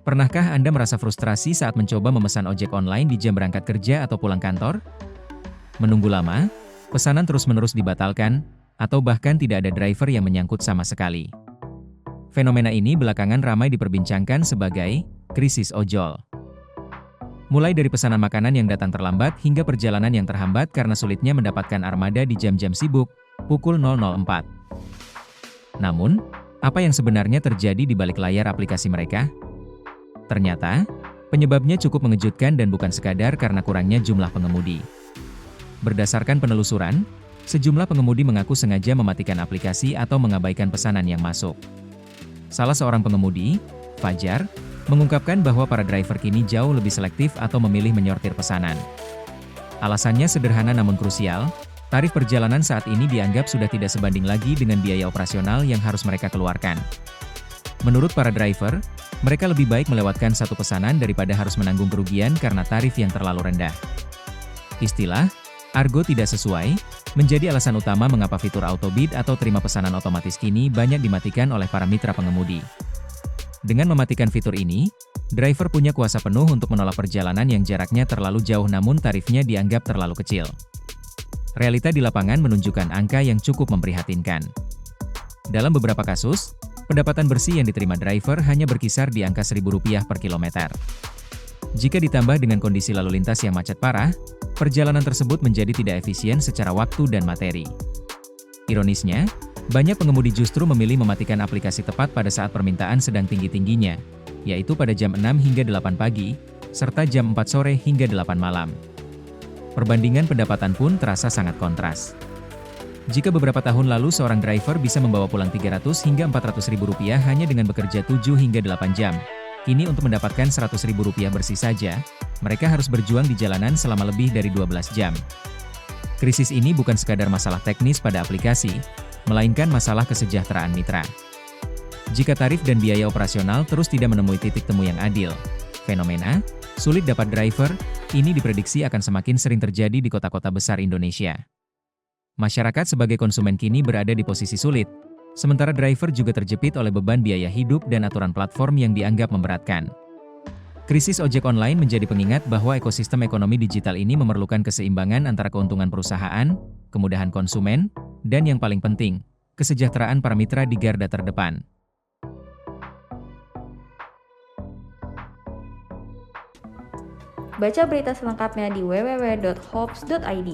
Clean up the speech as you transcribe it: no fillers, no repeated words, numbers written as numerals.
Pernahkah Anda merasa frustrasi saat mencoba memesan ojek online di jam berangkat kerja atau pulang kantor? Menunggu lama, pesanan terus-menerus dibatalkan, atau bahkan tidak ada driver yang menyangkut sama sekali. Fenomena ini belakangan ramai diperbincangkan sebagai krisis ojol. Mulai dari pesanan makanan yang datang terlambat hingga perjalanan yang terhambat karena sulitnya mendapatkan armada di jam-jam sibuk, pukul 00.04. Namun, apa yang sebenarnya terjadi di balik layar aplikasi mereka? Ternyata, penyebabnya cukup mengejutkan dan bukan sekadar karena kurangnya jumlah pengemudi. Berdasarkan penelusuran, sejumlah pengemudi mengaku sengaja mematikan aplikasi atau mengabaikan pesanan yang masuk. Salah seorang pengemudi, Fajar, mengungkapkan bahwa para driver kini jauh lebih selektif atau memilih menyortir pesanan. Alasannya sederhana namun krusial, tarif perjalanan saat ini dianggap sudah tidak sebanding lagi dengan biaya operasional yang harus mereka keluarkan. Menurut para driver, mereka lebih baik melewatkan satu pesanan daripada harus menanggung kerugian karena tarif yang terlalu rendah. Istilah argo tidak sesuai menjadi alasan utama mengapa fitur autobid atau terima pesanan otomatis kini banyak dimatikan oleh para mitra pengemudi. Dengan mematikan fitur ini, driver punya kuasa penuh untuk menolak perjalanan yang jaraknya terlalu jauh namun tarifnya dianggap terlalu kecil. Realita di lapangan menunjukkan angka yang cukup memprihatinkan. Dalam beberapa kasus, pendapatan bersih yang diterima driver hanya berkisar di angka Rp1.000 per kilometer. Jika ditambah dengan kondisi lalu lintas yang macet parah, perjalanan tersebut menjadi tidak efisien secara waktu dan materi. Ironisnya, banyak pengemudi justru memilih mematikan aplikasi tepat pada saat permintaan sedang tinggi-tingginya, yaitu pada jam 6 hingga 8 pagi, serta jam 4 sore hingga 8 malam. Perbandingan pendapatan pun terasa sangat kontras. Jika beberapa tahun lalu seorang driver bisa membawa pulang Rp300 hingga Rp400.000 hanya dengan bekerja 7 hingga 8 jam, kini untuk mendapatkan Rp100.000 bersih saja, mereka harus berjuang di jalanan selama lebih dari 12 jam. Krisis ini bukan sekadar masalah teknis pada aplikasi, melainkan masalah kesejahteraan mitra. Jika tarif dan biaya operasional terus tidak menemui titik temu yang adil, fenomena sulit dapat driver ini diprediksi akan semakin sering terjadi di kota-kota besar Indonesia. Masyarakat sebagai konsumen kini berada di posisi sulit, sementara driver juga terjepit oleh beban biaya hidup dan aturan platform yang dianggap memberatkan. Krisis ojek online menjadi pengingat bahwa ekosistem ekonomi digital ini memerlukan keseimbangan antara keuntungan perusahaan, kemudahan konsumen, dan yang paling penting, kesejahteraan para mitra di garda terdepan. Baca berita selengkapnya di www.hops.id.